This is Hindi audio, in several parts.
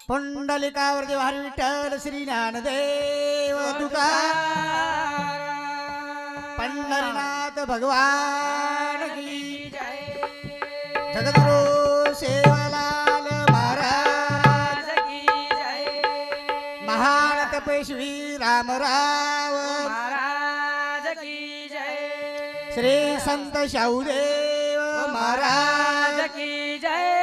पुंडलिकावरती हरी विठ्ठल श्री ज्ञानदेव तुकाराम पंढरीनाथ भगवान की जय। जगद्गुरु सेवालाल महाराज की जय। महान तपस्वी रामराव महाराज की जय। श्री संत शाहूदेव महाराज की जय।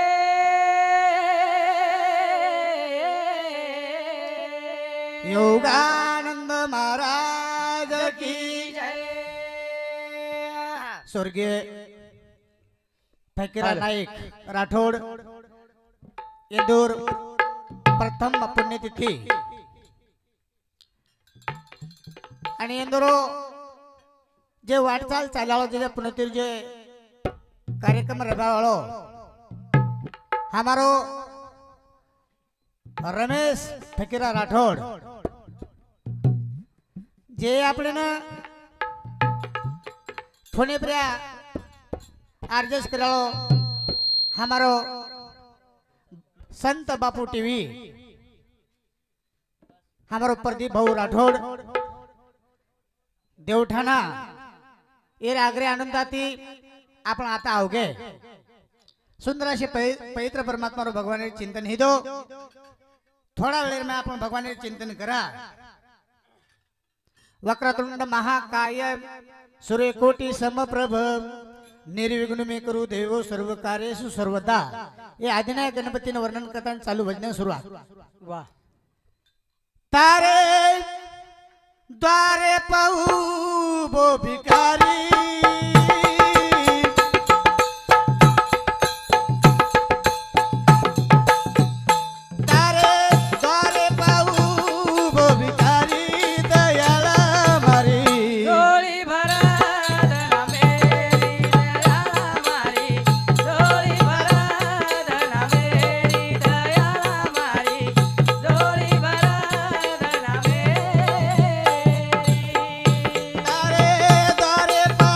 योगानंद महाराज की जय। स्वर्गीय फकीरा नाईक राठोड इंदूर प्रथम पुण्यतिथी आणि इंदूर जे वाटचाल चाललो जे पुण्यतिथी जे कार्यक्रम रबावलो हमारो रमेश फकीरा राठोड जे આપણે फोने पर एडजस्ट करो हमारो संत बापू टीवी हमारो प्रदीप भाऊ राठोड देवठाणा ये आग्रे आनंदाती आपण आता अवघे सुंदर असे पवित्र परमात्मा भगवान चिंतन ही दो थोड़ा वेळ में आपण भगवान चिंतन करा। वक्रतुंड महाकाय सूर्यकोटि समप्रभ निर्विघ्न मे करू देव सर्व कार्येषु सर्वदा ये आदिनाय गणपतीने वर्णन करताना चालू भजन सुरुवात। वाह तारे द्वारे पाहू बो भिकारी Bye.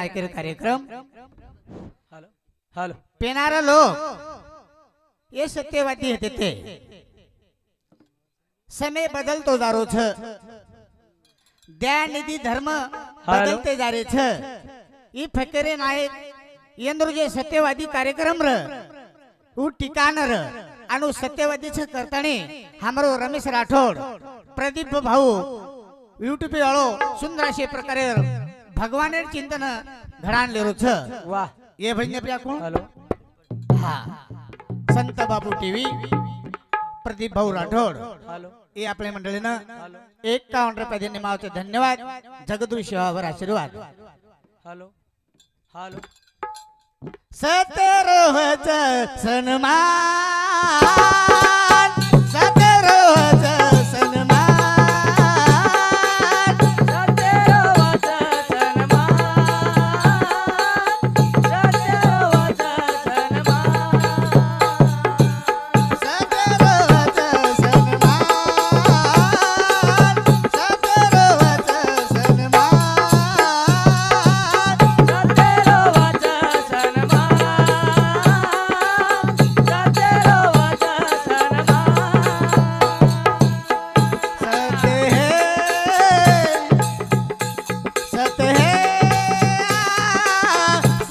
नायकर कार्यक्रम હાલો હાલો पेनारा लोग ये सत्यवादी होते थे समय बदलतो जा रो छ दयानिधी धर्म बदलते जा रे छ ई फकरे नायक यंद्र जे सत्यवादी कार्यक्रम र उ ठिकाण र अनु सत्यवादी छ करताने हमरो रमेश राठोड प्रदीप भाऊ यूट्यूब वालो सुंदर अशे प्रकारे भगवान चिंतन घडाण लेरो छ વાહ ये भजन प्रिया कोण હાલો हा संत बाबू टीव्ही प्रदीप भाऊ राठोड હાલો ये आपल्या मंडळीनं હાલો 51 रुपये देणे मावते धन्यवाद जगदुरी सेवावर आशीर्वाद હાલો હાલો सतरोहच सन्मान सतरोहच सन्मान सतरोहच सन्मान सतरोहच सन्मान सत्य है सत्य है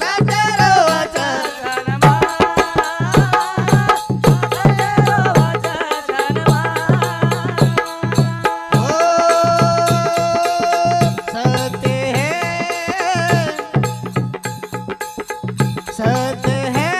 सतरोहच ओ सत्य है सत्य है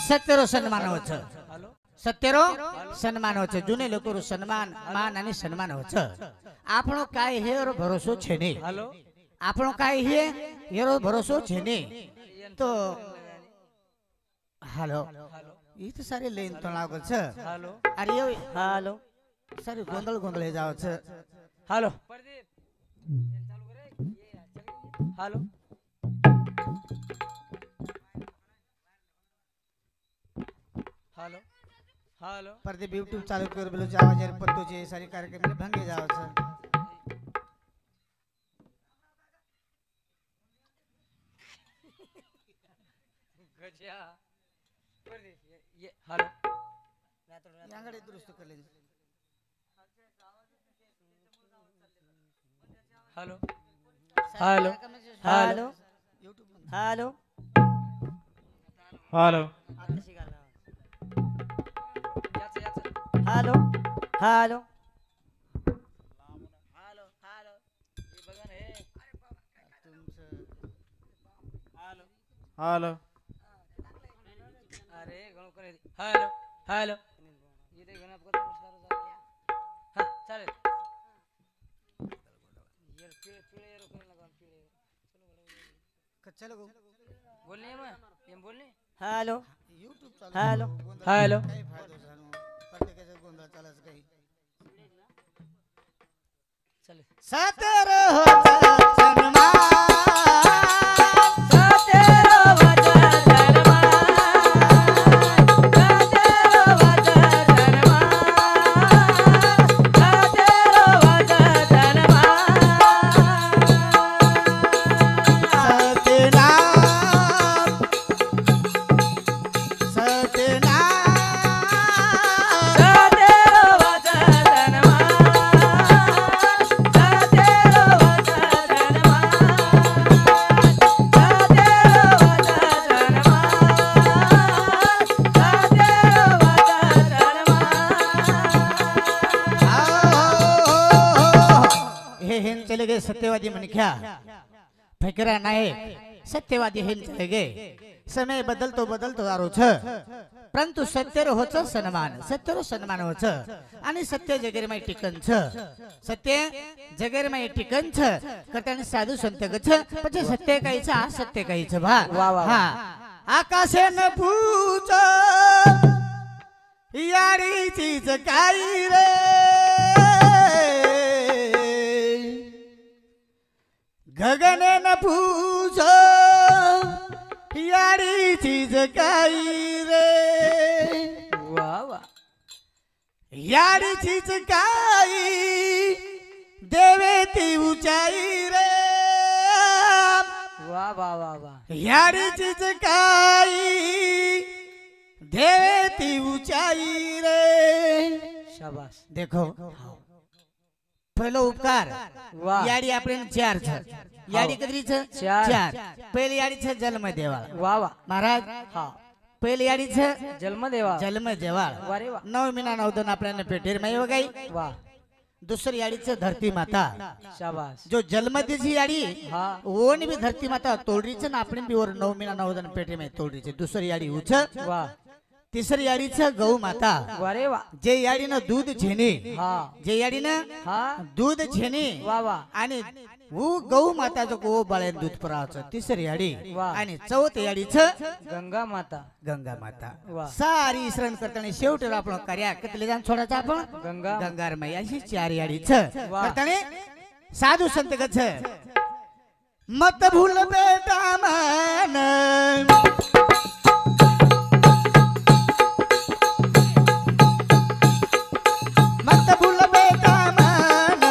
सत्यरो सन्मान होच હાલો सत्यरो सन्मान होच जुने लोकरो सन्मान मान आणि सन्मान होच આપણો काय हेरो भरोसो छे ने હાલો આપણો काय हे हेरो भरोसो छे ने तो हेलो હાલો ई तो सारे लेन तो लागल छ હાલો अरे यो હાલો सारे गोंधळ गोंधळ हे जाव छ હાલો હાલો હાલો હાલો प्रदीप यूट्यूब चालू कर बेलो आवाज यार पत्तो जे सारे कार्यक्रम में भंगे जाव छ गजा ये हालो यांगडे दुरुस्त करले हालो हालो हालो यूट्यूब हालो हालो हालो हालो हालो हालो ये बघा ना हे हालो हालो अरे गणो करे हालो हालो ये ते गणप को नमस्कार हां चालेल ये पिळे पिळे रोकून लगा पिळे कच्चा लगो बोलने ये बोलने हालो यूट्यूब चालू हालो गोंधळ हालो काय फायदा झालो प्रत्येकाचा गोंधळ चालच काही चले सतरोहच सन्मान चले गए सत्यवादी मनख्या फकरा नायक सत्यवादी हेल चले गए समय बदलतो बदलतो आरो छ परंतु सत्य होच सन्मान सत्य सन्मान होच आणि सत्य जगेरमाई टिकन छ सत्य जगेरमाई टिकन छ करताना साधू संत गछ પછી सत्य काहीच सत्य काहीच भा हा आकाशे न पूछ यारी चीज काही रे गगने न पूछो यारी चीज काई रे वाह वाह यारी चीज काई देवे ती ऊंचाई रे वाह वाह वाह वाह यारी चीज काई देवे ती ऊंचाई रे शाबास देखो पहिलो उपकार वाह याडी આપણે ચાર છે याडी કદરી છે ચાર. ચાર પહેલી याडी છે જન્મ દેવાળ वाह वाह મહારાજ હા પહેલી याडी છે जन्म देवा जन्म देवाळ वारे वाह 9 મહિના 9 दिन आपल्याला पेठेर माई वगाई वाह दुसरी याडी છે धरती माता शाबास जो जन्म देची याडी हाँ ओनी भी धरती माता तोडरी છે ને આપણે બી ઓર 9 મહિના 9 दिन पेठे में तोडरी છે दुसरी याडी उछ वाह तिसरी याडी છે गौ माता वारे वाह जे याडी न दूध झेनी हाँ जे याडी न हाँ दूध झेनी वाह वाह आणि वो गौ माता जो गो बाळे दूध परावचं तिसरी याडी वाह. आणि चौथी याडी छ गंगा माता गंगा माता वाह. सारी श्रण करताना शेवटी आपण कार्या कितले जाण सोडायचं आपण गंगा गंगार माई अशी चार याडी छ वाह. करताना साधू संत गछ मत भूल बेटा मन मत भूल बेटा मन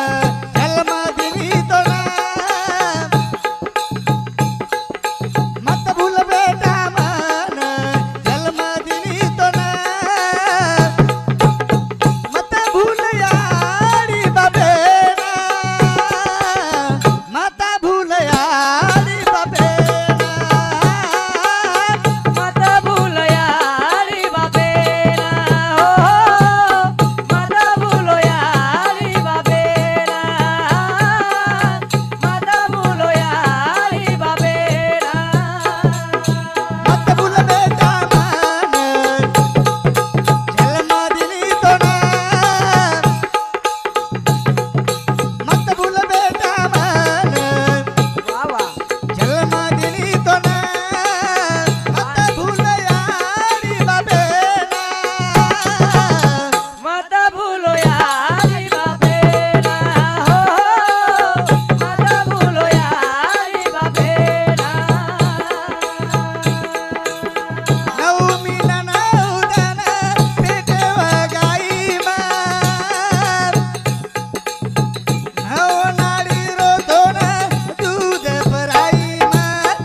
जन्म दिनी तो ना मत भूल बेटा मन जन्म दिनी तो ना मत भूल यारी बाबेना मत भूल यारी बाबेना मत भूल यारी बाबेरा हो मत भूलो यारी बाबेरा मत भूलो यारी बाबेरा मत भूल बेटा मन जन्म दिनी तो ना मत भूल बेटा मन वाह वाह जन्म दिनी तो ना मत भूल यारी बाबेना मत भूलो यारी बाबेरा हो मत भूलो यारी बाबेरा नवमी न नवदन पेटव गाई मार नव नाडी रोधोन दूध भराई मार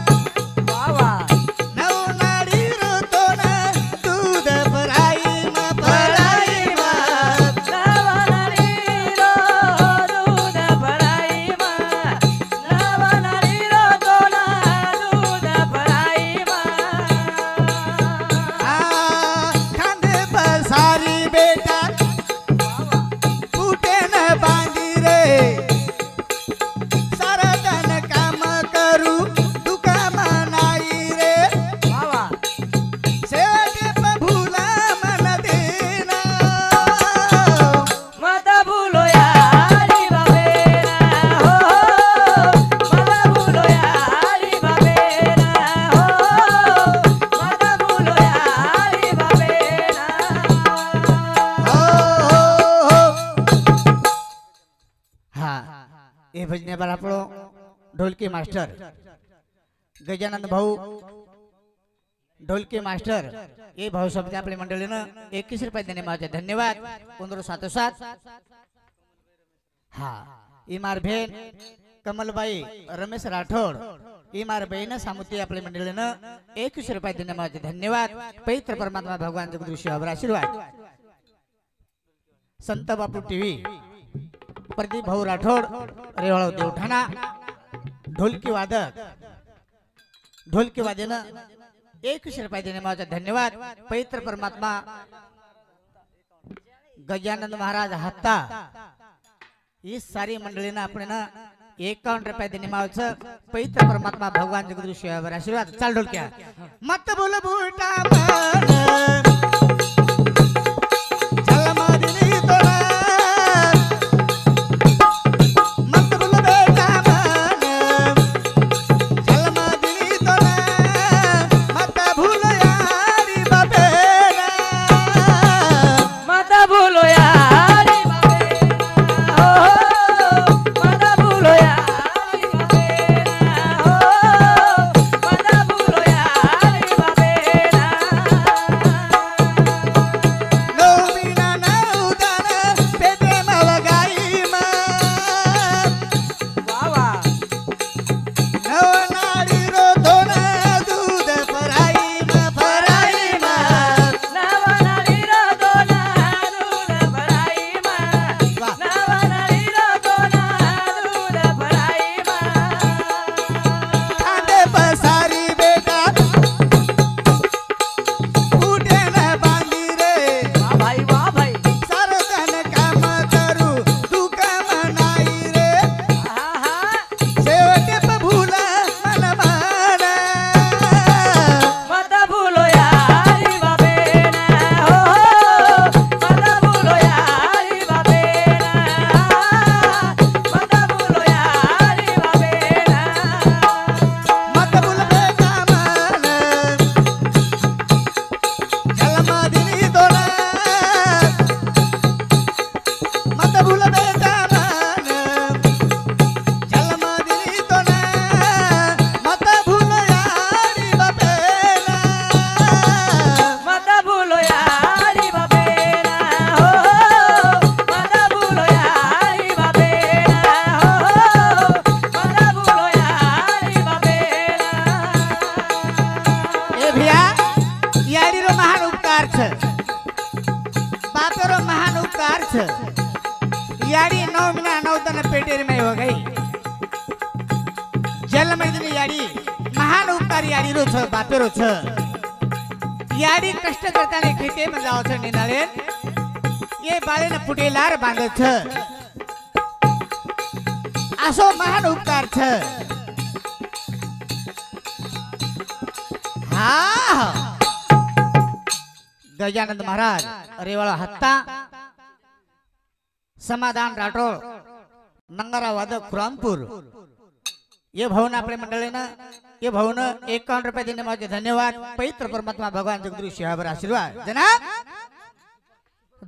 वाह वाह नव नाडी रोधोन दूध भराई भराई मार नवनारी रो दूध भराई मा नवनारी रो दोना दूध भराई मा खांदे पसारी बेटा फुटे न बांधी रे सारा धन काम करू तुका मनाई रे वाह वाह शेवटे प्रभूला मन देना मत भूलो यारी बाबेरा हो मत भूलो यारी बाबेरा हो मत भूलो यारी बाबेरा हा ए भजने पर આપણો ढोलकी मास्टर गजानंद भाऊ ढोलकी मास्टर ए भाऊ शब्द आपल्या मंडळीनं 21 रुपये देणे माझे धन्यवाद 1577 हा इमार भेन कमलबाई रमेश राठोड इमार बहीण सामुती आपल्या मंडळीनं 21 रुपये देणे माझे धन्यवाद पवित्र परमात्मा भगवान जगदीश आशीर्वाद संत बापू टीव्ही प्रदीप भाऊ राठोड रेवाळा देवठाणा ढोलकी वादन 21 रुपये देणे माझा धन्यवाद पवित्र परमात्मा गजानंद महाराज हत्ता ही सारी मंडळीनं आपण 51 रुपये देणे माझं पवित्र परमात्मा भगवान जगदीश आशीर्वाद चाल ढोलक्या मत बोल बुटा मन जन्म दिनी तो ना मत भूल बेटा मन जन्म दिनी तो ना मत भूल यारी बाबेना मत भूलो यारी बाबेरा हो मत भूलो यारी बाबेरा नौ महीना 9 दिन पेटेर में हो गई जल मैदनी याडी महान उपकार याडी रो छ बापेरो छ याडी कष्ट करताने खेते में जाओ छ निनाळे ये बाळेने फुटेलार बांध छ आसो महान उपकार छ हा गजानंद महाराज रेवाळा हत्ता समाधान राठोड नंगरा वादक खुरामपूर ये भाऊन आपल्या मंडळीनं ये भाऊन 51 रुपये देणे माझे धन्यवाद पवित्र परमात्मा भगवान जगदीश शिवावर आशीर्वाद जनाब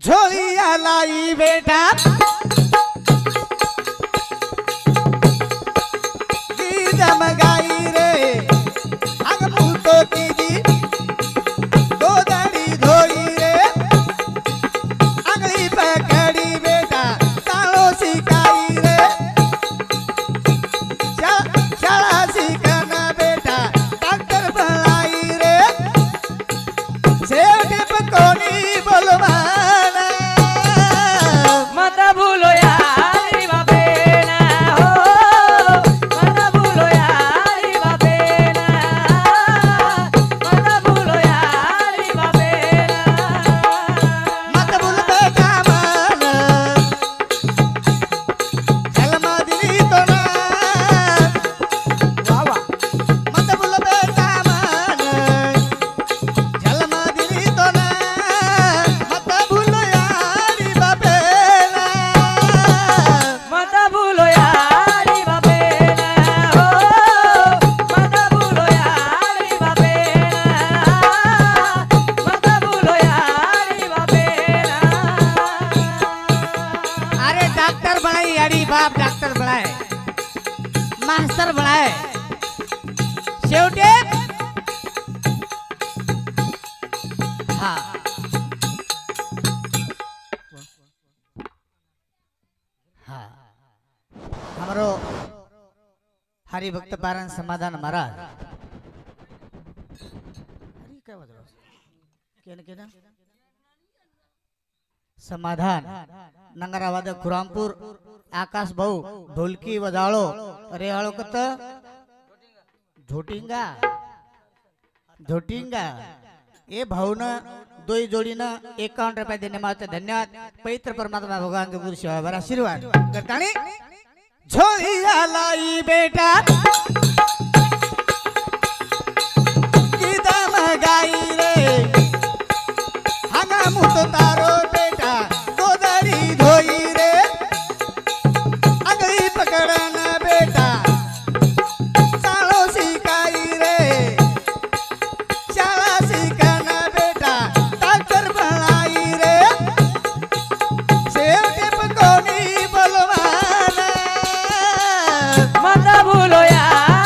झोली आलाई बेटा गीत मगाई रे अग मुतो कीदी गोदड़ी धोई रे अगली पकड़ी बेटा तालो सिखाई रे शाळा शिकना बेटा डॉक्टर बनाई रे शेवटी पण कोणी बोलवाना मत भूलो यारी बापेना हो मत भूलो यारी बापेना मत भूलो यारी बापेना मत बोल बेटा मान जन्म दिली तो ना वावा मत बोल बेटा मान जन्म दिली तो ना मत भूल यारी बापेना मत भूलो यारी बापेना हो मत भूलो यारी बापेना मत भूलो यारी बापेना अरे डॉक्टर बनाई याडी बाप डॉक्टर बनाय मास्टर बनाय शेवटी हा हा हमारो हरि भक्त पारण समाधान महाराज अरे काय वाजलं केन केन समाधान नंगरावाद खुरामपूर आकाश भाऊ ढोलकी वजाळो रेहाळो कत झोटिंगा झोटिंगा ए भाऊन दोई जोडीनं 51 रुपये देणे माझे धन्यवाद पवित्र परमात्मा भगवान गुरु शिवावर आशीर्वाद करतानी झोली आलाई बेटा गीता मगाई रे हागा मुत तारो बेटा गोदरी धोई रे अगली पकड़ना बेटा सालो सिखाई रे शाला सिखाना बेटा डॉक्टर बनाई रे शेवटी पण कोणी बोलवाना मत भूलो यारी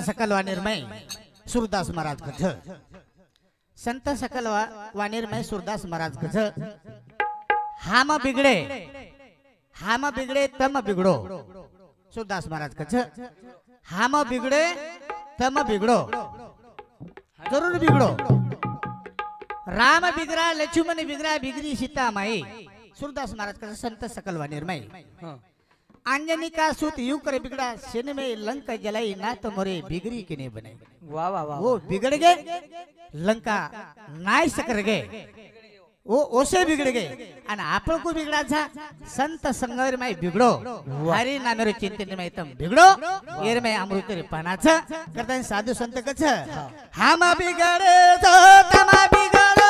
सकल वानिर्मय सूरदास महाराज कथ संत सकल वानिर्मय सूरदास महाराज कथ हाम बिगड़े तम बिगड़ो सूरदास महाराज कथ हाम बिगड़े तम बिगड़ो जरूर बिगड़ो राम बिगड़ा लक्ष्मण बिगड़ा बिगड़ी सीता माई सूरदास महाराज कथ संत सकल वानिर्मय अंजनी का सूत यू करे बिगड़ा सेन में लंका जलाई ना तो मोरे बिगड़ी के नहीं बने वाह वाह वाह वो बिगड़ गए लंका नाश कर गए वो ओसे बिगड़ गए आणि आपण को बिगड़ा था संत संगवर में बिगड़ो हरि नामेर चिंतन में तम बिगड़ो येर में अमृत रे पानाचा करता साधु संत कछ हम बिगड़े तो तम बिगड़ो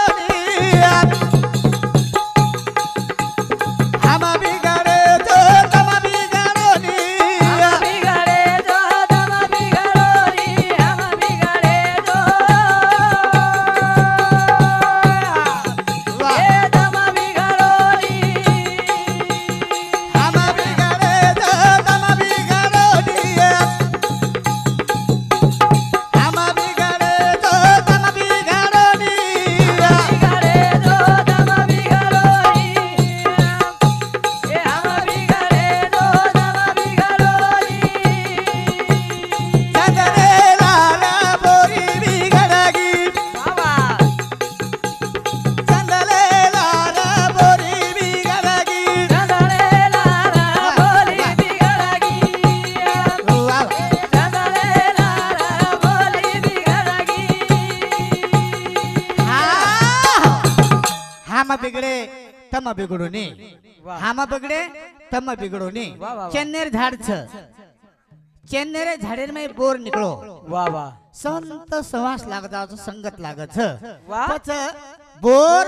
हम बिगड़े तो तम बिगड़ो हम बिगड़े तो तम बिगड़ो नी हम बिगड़े तो ये तम बिगड़ो नी हम बिगड़े तो तम बिगड़ो हम बिगड़े तो तम बिगड़ो बिगड़े तो तम बिगड़ो नी ये हम बिगड़े तो तम बिगड़ो नी चंदने लाला बोरी बिगड़गी बाबा चंदने लाला बोरी बिगड़गी चंदने लाला बोली बिगड़गी वाह चंदने लाला बोली बिगड़गी हम बिगड़े तम बिगड़ो नी वाह। हम बिगड़े तम बिगड़ो नी वाह, वाह, वाह। चेन्नर झाड़ छ चेन्नरे झाड़ेर में बोर निकलो वाह वाह संत सवास लागदा संगत लागत छ वाह। पछ बोर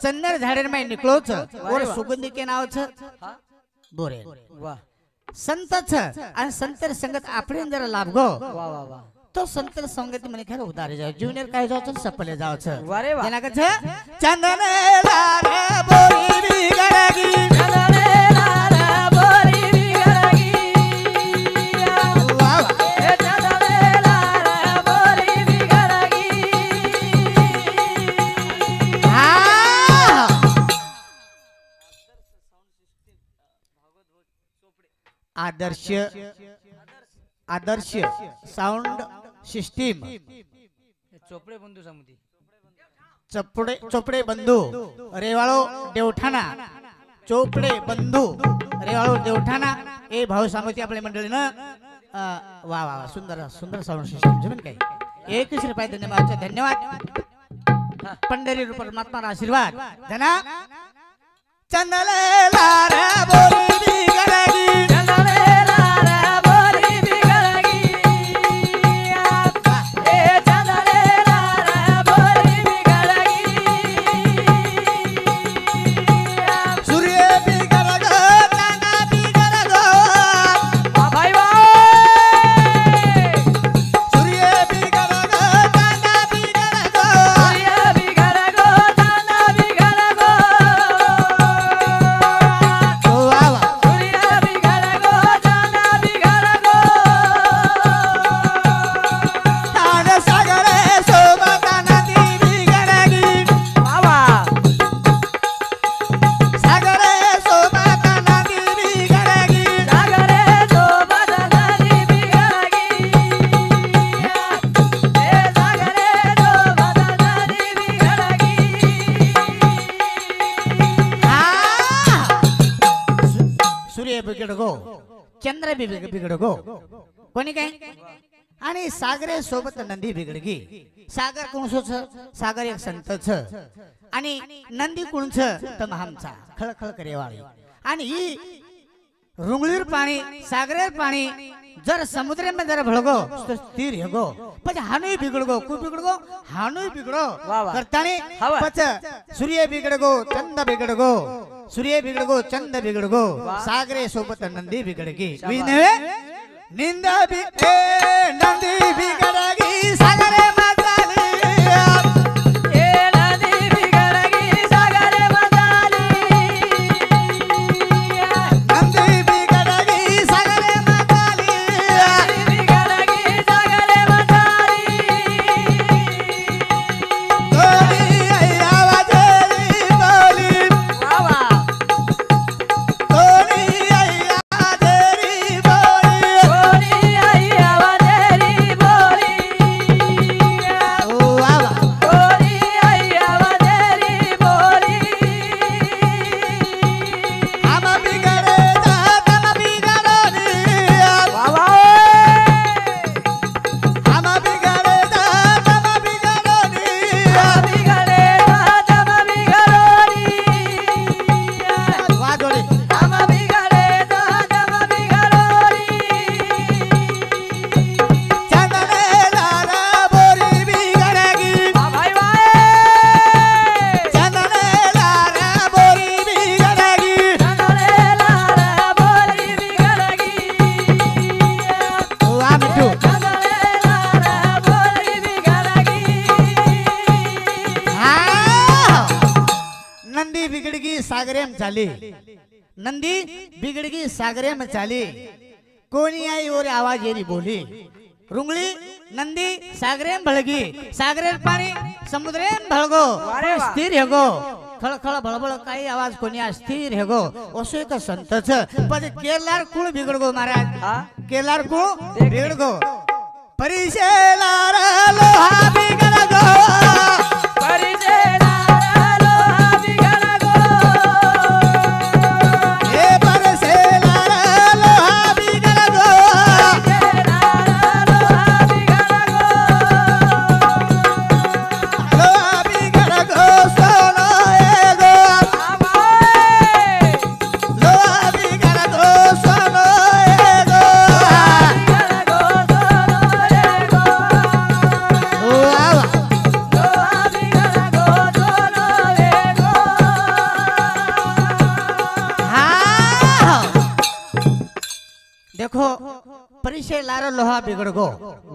चन्नर झाड़ेर में निकलो छ और वाह। सुगंधी के नाव छ हाँ? बोरे वाह संत छ आणि संतर संगत आपण जरा लाभ गो वाह वाह वाह तो संतर संगत म्हणे खरं उदारे जाव जूनियर काय जाव छ सपले जाव छ वारे वाह जेना का छ चंदने लारे बोरी बिगड़गी चंदने लाला बोली बिगड़गी वाह वाह ये चंदने लाला बोली बिगड़गी हाँ आदर्श आदर्श साउंड सिस्टीम चोपडे बंधू समिती चोपडे चोपडे बंधू रेवाळो देवठाणा चोपडे बंधू रेवाळो देवठाणा ए भाऊ सामती आपल्या मंडळीनं वा वा वा सुंदर सुंदर साउंड सिस्टीम जमीन काय 21 रुपये धन्यवाद पंढरी परमात्मा आशीर्वाद जना चंदले लारे बोली बिगड़गी चंदने लाला बोली बिगड़गी ये चंदने लाला बोली बिगड़गी सूर्य बिगड़गो चांदा बिगड़गो भाई वाह सूर्य बिगड़गो चांदा बिगड़गो सूर्य बिगड़गो चांदा बिगड़गो वाह वाह सूर्य बिगड़गो चांदा बिगड़गो तान सागरे सोबता नदी बिगड़गी बाबा सागरे सोबता नदी बिगड़गी सागरे तो बदनदी बिगड़गी ये सागरे तो बदनदी बिगड़गी सूर्य बिगड़गो चंद्र भी बिगड़गो कोणी काय आणि सागरे सोबत नंदी बिगड़गी सागर कोणसो छ सागर एक संत छ आणि नंदी कोणच तर महामचा खळखळ करेवाळी आणि ही रुंगळीर पाणी सागरेर पाणी जर समुद्र में जर भळगो तो स्थिर हेगो पछ हानुई बिगड़गो कु बिगड़गो हानुई बिगड़ो वाह, वाह। करतानी हवा। पछ सूर्य बिगड़गो चंद बिगड़गो सूर्य बिगड़गो चंद बिगड़गो सागरे सोबत नंदी बिगड़गी विने निंदा भी नंदी बिगड़गी सागरे मजाली ये नदी बिगड़गी सागरे मजाली नंदी बिगड़गी सागरे मजाली बिगड़गी सागरे चाली नंदी बिगड़गी सागरे में चाली कोनी आई और आवाज येरी बोली रुंगली नंदी सागरे में भळगी सागरे पाणी समुद्रे में भळगो अरे वा. स्थिर हेगो खळखळ भळभळ काही आवाज कोणी अस्थिर हेगो असो एक संतच पण केलार कुळ बिगडगो महाराज हा केलार कुळ बिगडगो परिशेलार लोहा बिगडगो हे परिशेलार लोहा बिगडगो लोहा बिगडगो सोनो एगो लोहा बिगडगो सोनो एगो वाह हाँ देखो परिचय लारो लोहा बिगडगो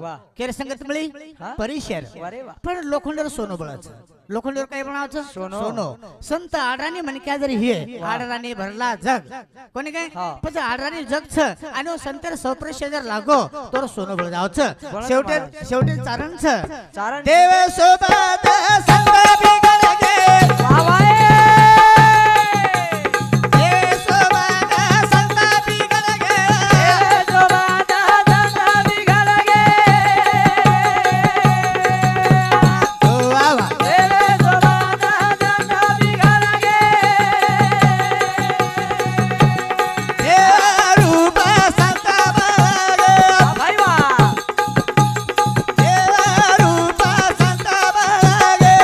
वा केर संगत मिळी हा? परिचय अरे वा पण लोखंडर सोनं बळाचं लोखंडर काय बनावचं सोनं. सोनं संत आडराणी म्हणे काय जरी हे आडराणी भरला जग कोणी काय हा. पण आडराणी जग छ आणि वो संतर सौप्रश्य जर लागो तर सोनं बळ जावचं बळा शेवटे महाराज. शेवटे चारण छ चारण देव सोबत संत बिगडगे देव सोबत संत बिगडगे वा वा देव रूप संत बळगे देव रूप संत बळगे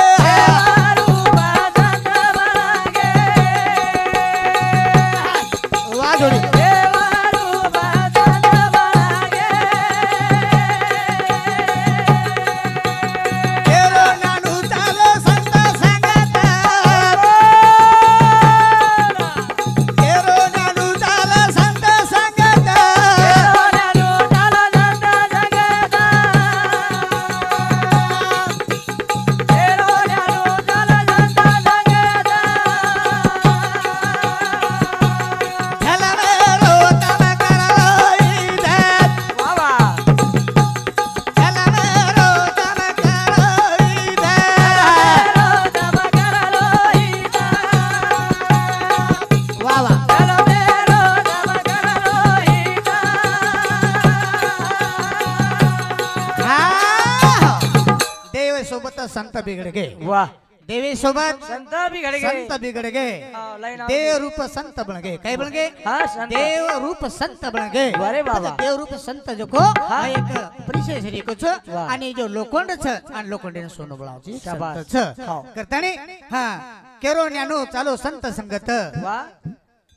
वा जोडी केरो नानू चालो संत संगत केरो नानू चालो संत संगत झलमेरो तम करलोई दे झलमेरो तम करलोई दे वा वा हाँ. देव सोबत संत बिगडगे वाह देवी सोबत संत बिघड संत बिगडगे लाईन देव रूप संत बनगे काय बनगे हा संत देव रूप संत बनगे अरे बाबा. देव रूप संत जो को हा एक परिचय शरी को छ वाह. आणि जो लोखंड छ आणि लोखंडीने सोनं बळावची शाबास. संत छ हो. करतानी हा केरो ज्ञानो चालो संत संगत वाह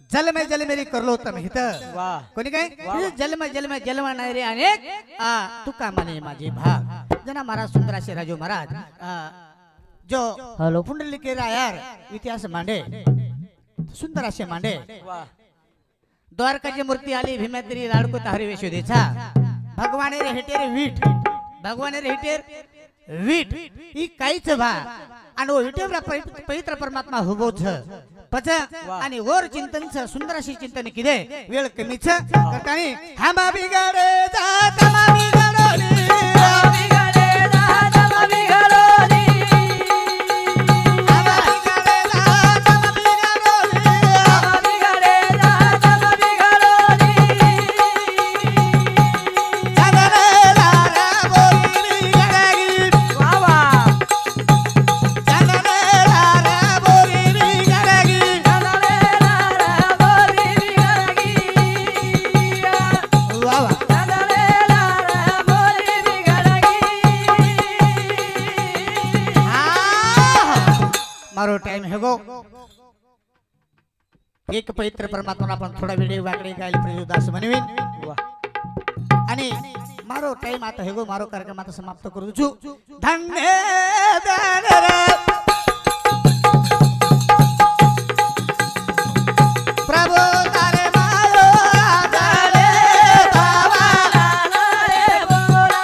जल में जल मेरी करलो तम हित वाह कोणी काय वाह. जल में जलवणारे अनेक तुका माने माझे भाग जना महाराज सुंदराशे राजू महाराज जो हॅलो पुंडलिके रायार इतिहास मांडे सुंदर असे मांडे वाह द्वारकाची मूर्ती आली भीमात्री लाडको ताहरी वेशोदेचा भगवाने रे हेटेर वीट भगवाने रे हेटेर वीट ही काहीच भा आणि ओ विटेवरा पवित्र परमात्मा हुबो छ पच आणि वर चिंतन छ सुंदर अशी चिंतन किदे वेळ कमी छ करतानी हामा बिगाडे जा तमा बिगाडोनी हामा बिगाडे जा तमा बिगाडोनी मारो टाइम हेगो एक पवित्र परमात्मा आपण थोडा वेळ वाकडे गायले प्रयोदास म्हणवीन आणि मारो टाइम आता हेगो मारो कार्यक्रम आता समाप्त करू छु धन्य प्रभु तारे मारो तारे बाबा रे बोला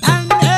धन्य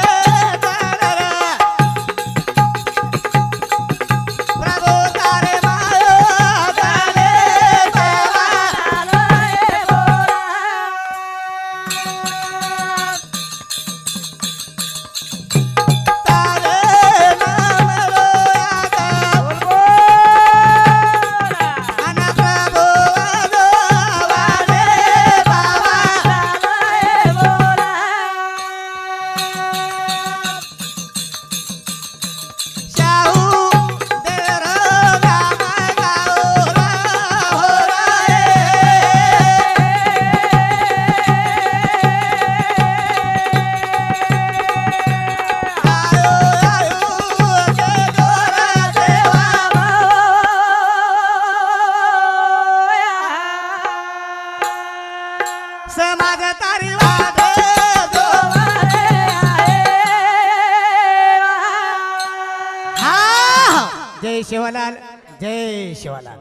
समाज तारी वाद हा जय शिवलाल जय शिवलाल.